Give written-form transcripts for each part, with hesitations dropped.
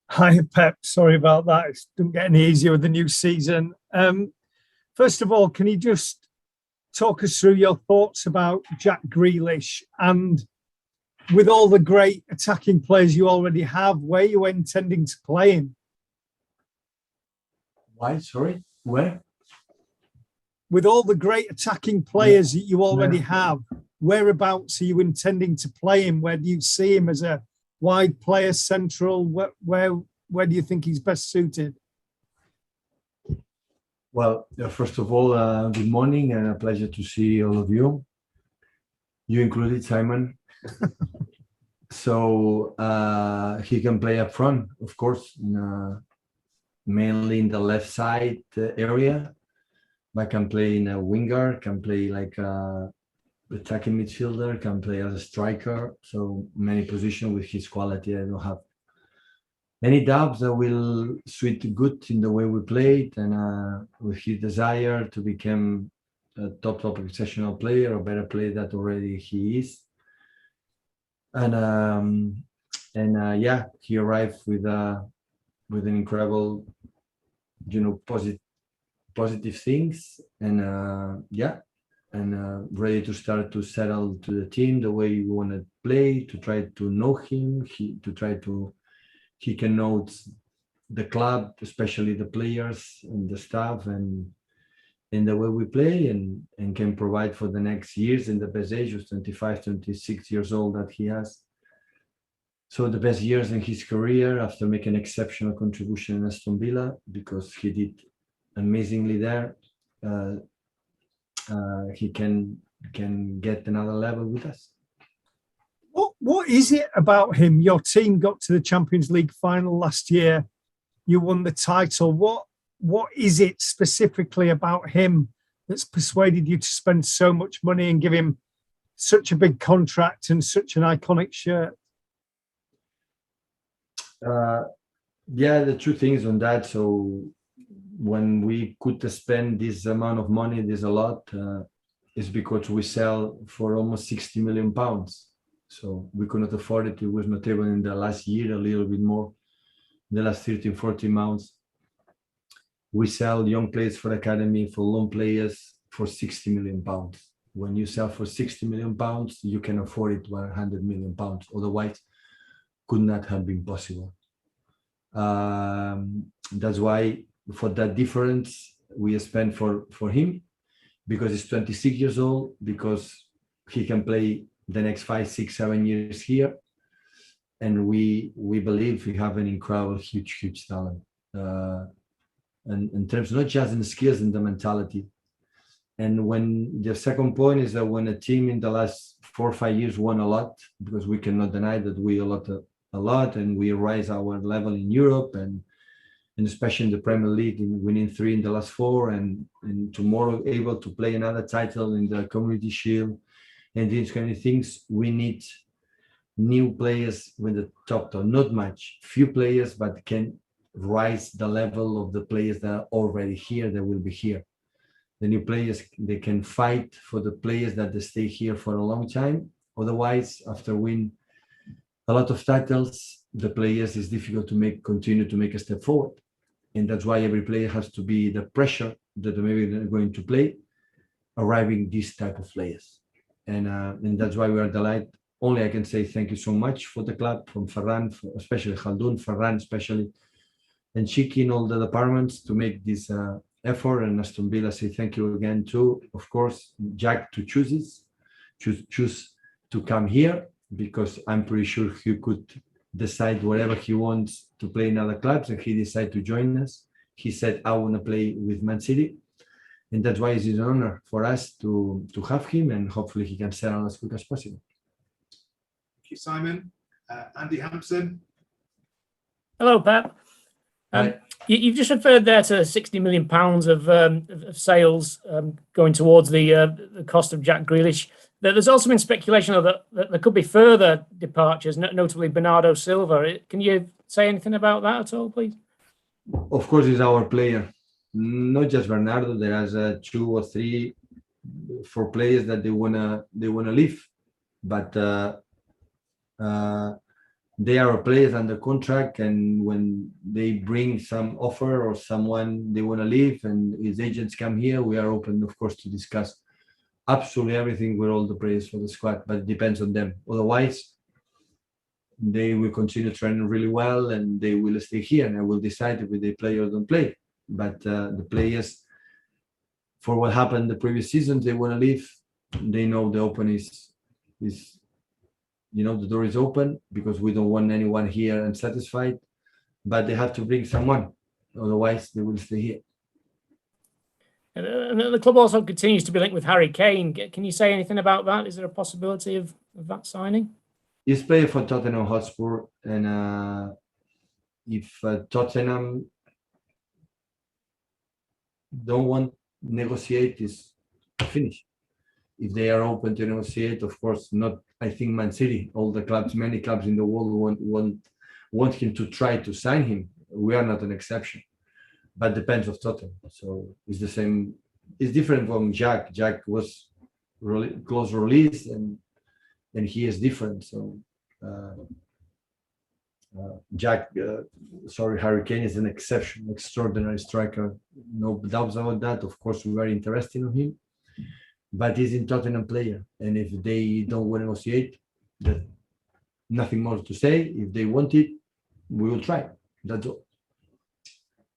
Hi, Pep. Sorry about that. It doesn't get any easier with the new season. First of all, can you just talk us through your thoughts about Jack Grealish and with all the great attacking players you already have, where you were intending to play him? Why? Sorry, where? With all the great attacking Yeah, players that you already yeah. have, whereabouts are you intending to play him? Where do you see him as a wide player, central? Where do you think he's best suited? Well, first of all, good morning and a pleasure to see all of you. You included, Simon. So he can play up front, of course, mainly in the left side area. But can play in a winger, can play like a attacking midfielder, can play as a striker. So many positions with his quality. I don't have any doubts that will suit good in the way we played and with his desire to become a top exceptional player or better player that already he is. And yeah, he arrived with an incredible, positive things, and yeah, and ready to start to settle to the team the way we want to play, to try to know him, he can know the club, especially the players and the staff, and in the way we play, and can provide for the next years in the best age of 25, 26 years old that he has. So the best years in his career after making exceptional contribution in Aston Villa, because he did amazingly there. He can get another level with us. What is it about him? Your team got to the Champions League final last year. You won the title. What is it specifically about him that's persuaded you to spend so much money and give him such a big contract and such an iconic shirt? Yeah, the two things on that. So when we could spend this amount of money, this a lot, is because we sell for almost 60 million pounds. So we could not afford it. It was not even in the last year, a little bit more, the last 13, 14 months. We sell young players for academy, for loan players for 60 million pounds. When you sell for 60 million pounds, you can afford it 100 million pounds. Otherwise, could not have been possible. That's why for that difference we spend for him, because he's 26 years old, because he can play the next 5, 6, 7 years here, and we believe we have an incredible, huge talent. And in terms not just in the skills and the mentality. And when the second point is that when a team in the last 4 or 5 years won a lot, because we cannot deny that we a lot, and we raise our level in Europe and especially in the Premier League, in winning 3 in the last 4, and tomorrow able to play another title in the Community Shield and these kind of things. We need new players with the top, not much, few players, but can rise the level of the players that are already here, that will be here. The new players, they can fight for the players that they stay here for a long time. Otherwise, after win a lot of titles, the players is difficult to continue to make a step forward. And that's why every player has to be the pressure that maybe they're going to play, arriving these type of players. And that's why we are delighted. Only I can say thank you so much for the club, from Ferran, especially Khaldun, Ferran especially, and Chiki in all the departments to make this effort. And Aston Villa say thank you again too. Of course, Jack to choose to come here, because I'm pretty sure he could decide whatever he wants to play in other clubs, and he decided to join us. He said, I want to play with Man City. And that's why it's an honor for us to have him, and hopefully he can settle as quick as possible. Thank you, Simon. Andy Hampson. Hello, Pep. You've just referred there to £60 million of sales going towards the cost of Jack Grealish. There's also been speculation that there could be further departures, notably Bernardo Silva. Can you say anything about that at all, please? Of course, he's our player. Not just Bernardo. There are 2 or 3, 4 players that they wanna leave, but they are players under contract, and when they bring some offer or someone they want to leave and his agents come here, we are open, of course, to discuss absolutely everything with all the players for the squad, but it depends on them. Otherwise, they will continue training really well and they will stay here, and I will decide if they play or don't play. But the players, for what happened the previous season, they want to leave. They know the open is the door is open, because we don't want anyone here unsatisfied, but they have to bring someone, otherwise they will stay here. And the club also continues to be linked with Harry Kane. Can you say anything about that? Is there a possibility of that signing? He's playing for Tottenham Hotspur, and if Tottenham don't want to negotiate, is finish. If they are open to negotiate, of course, not. I think Man City, all the clubs, many clubs in the world want him to try to sign him. We are not an exception, but depends of Tottenham. So it's the same. It's different from Jack. Jack was really close release, and he is different. So Harry Kane is an exception, extraordinary striker. No doubts about that. Of course, we are interested in him, but he's a Tottenham player, and if they don't want to negotiate, there's nothing more to say. If they want it, we will try. That's all.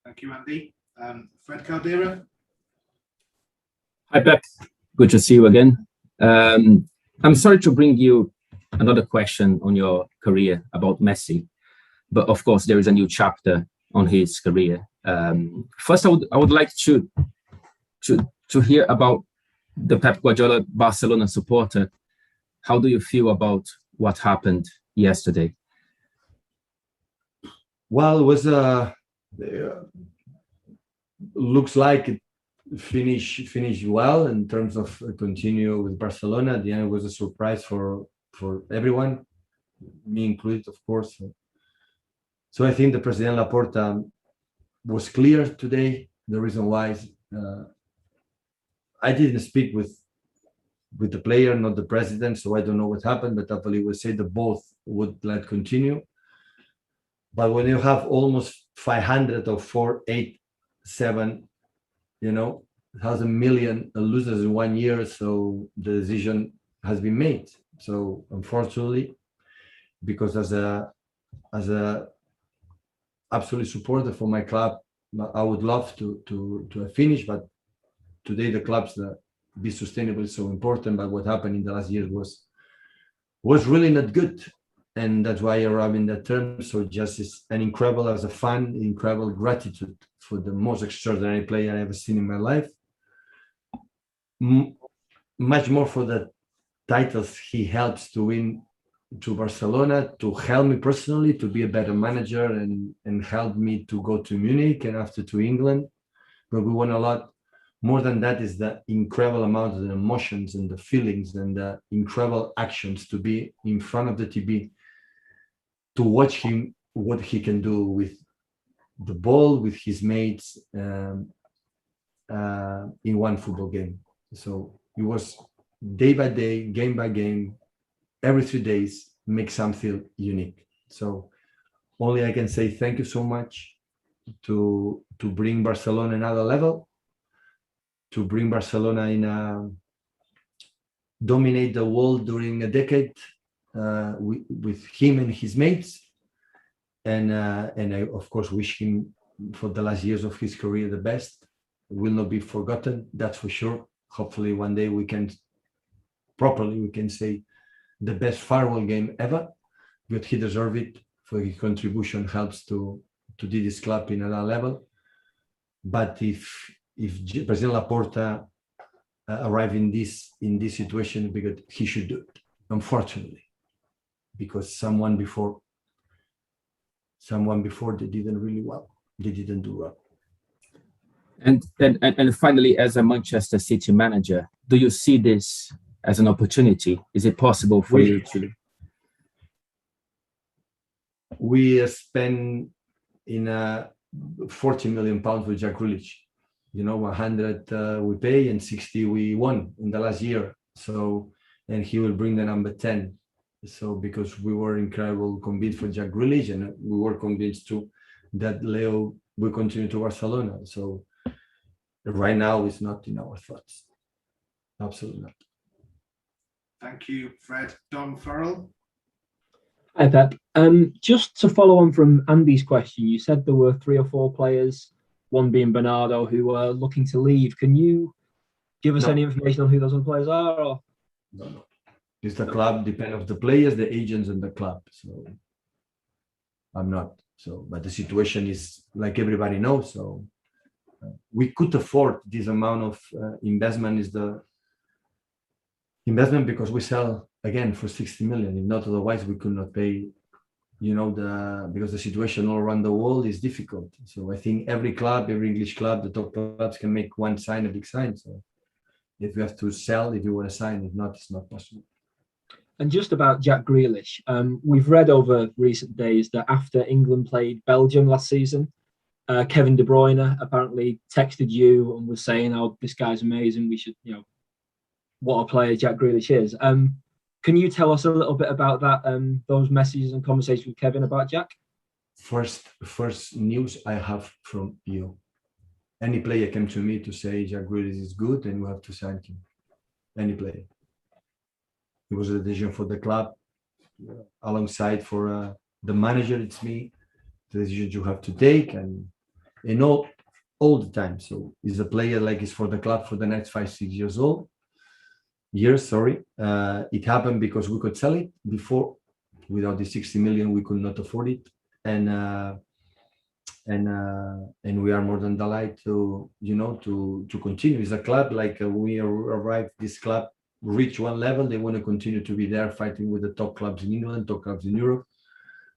Thank you, Andy. Fred Caldera. Hi, Pep. Good to see you again. I'm sorry to bring you another question on your career about Messi, but of course there is a new chapter on his career. First, I would like to hear about the Pep Guardiola Barcelona supporter. How do you feel about what happened yesterday? Well, it was looks like it finished well in terms of continue with Barcelona. At the end, it was a surprise for everyone, me included, of course. So I think the President Laporta was clear today. The reason why is, I didn't speak with the player, not the president, so I don't know what happened, but I believe we say that both would let continue. But when you have almost 500 or 487, 1,000,000 losers in 1 year, so the decision has been made. So unfortunately, because as a absolute supporter for my club, I would love to finish, but today the club's be sustainable is so important. But what happened in the last years was really not good, and that's why I arrived in that term. So just is an incredible, as a fan, incredible gratitude for the most extraordinary player I ever seen in my life. Much more for the titles he helps to win to Barcelona, to help me personally to be a better manager, and help me to go to Munich and after to England. But we won a lot. More than that is the incredible amount of the emotions and the feelings and the incredible actions to be in front of the TV, to watch him, what he can do with the ball, with his mates in one football game. So it was day by day, game by game, every 3 days, make something unique. So only I can say thank you so much to bring Barcelona another level, to bring Barcelona dominate the world during a decade with him and his mates, and I of course wish him for the last years of his career the best. It will not be forgotten, that's for sure. Hopefully one day we can say the best farewell game ever, but he deserves it for his contribution, helps to do this club in another level. But if President Laporta arrive in this situation, because he should do it, unfortunately, because someone before they didn't really well, they didn't do well. And finally, as a Manchester City manager, do you see this as an opportunity? Is it possible for you to? We spent in 40 million pounds with Jack Grealish. 100 we pay and 60 we won in the last year. So, and he will bring the number 10. So because we were incredible convinced for Jack Grealish, and we were convinced too that Leo will continue to Barcelona. So right now it's not in our thoughts. Absolutely not. Thank you, Fred. Dom Farrell. Hi, Pep. Just to follow on from Andy's question, you said there were 3 or 4 players, one being Bernardo, who were looking to leave. Can you give us any information on who those other players are? Or? No. It's the club, depend of the players, the agents, and the club. So I'm not. So, but the situation is like everybody knows. So we could afford this amount of investment. Is the investment because we sell again for 60 million. If not, otherwise we could not pay. Because the situation all around the world is difficult. So I think every club, every English club, the top clubs can make one sign, a big sign. So if you have to sell, if you want to sign, if not, it's not possible. And just about Jack Grealish, we've read over recent days that after England played Belgium last season, Kevin De Bruyne apparently texted you and was saying, "Oh, this guy's amazing. We should, what a player Jack Grealish is." Can you tell us a little bit about that? Those messages and conversations with Kevin about Jack. First news I have from you. Any player came to me to say Jack Grealish is good and you have to sign him. Any player. It was a decision for the club, alongside for the manager. It's me. The decision you have to take, and all the time. So he's a player like he's for the club for the next 5-6 years. It happened because we could sell it before. Without the 60 million, we could not afford it, and we are more than delighted to continue. It's a club like we arrived. This club reach one level, they want to continue to be there fighting with the top clubs in England, top clubs in Europe,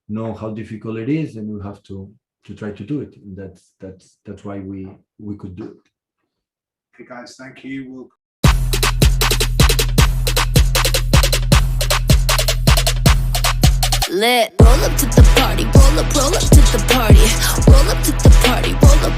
know how difficult it is, and we have to try to do it. And that's why we could do it. Okay, guys, thank you. Lit. Roll up to the party, roll up to the party, roll up to the party, roll up